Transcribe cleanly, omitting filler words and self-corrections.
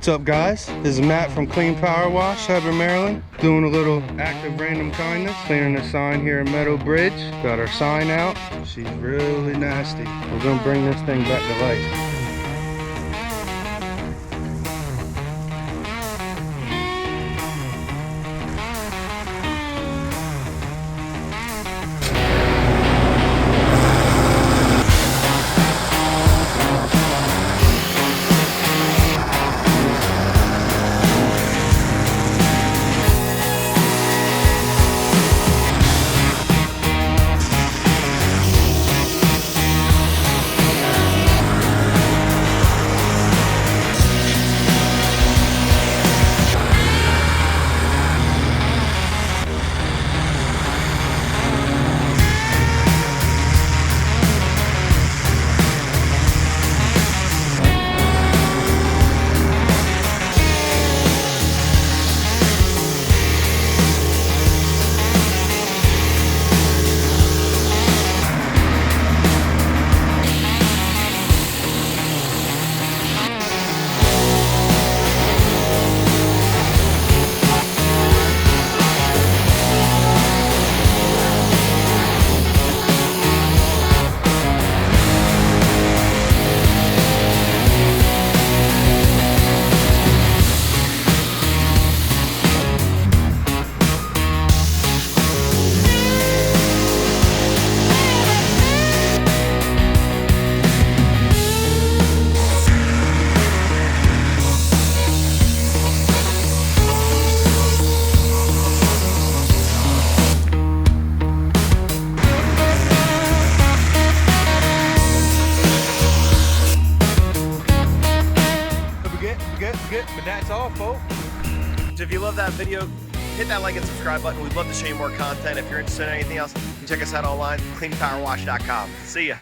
What's up, guys? This is Matt from Clean Power Wash, Heber, Maryland. Doing a little act of random kindness. Cleaning a sign here in Meadow Bridge. Got our sign out. She's really nasty. We're gonna bring this thing back to life. But that's all, folks. So if you love that video, hit that like and subscribe button. We'd love to show you more content. If you're interested in anything else, you can check us out online, cleanpowerwash.com. See ya.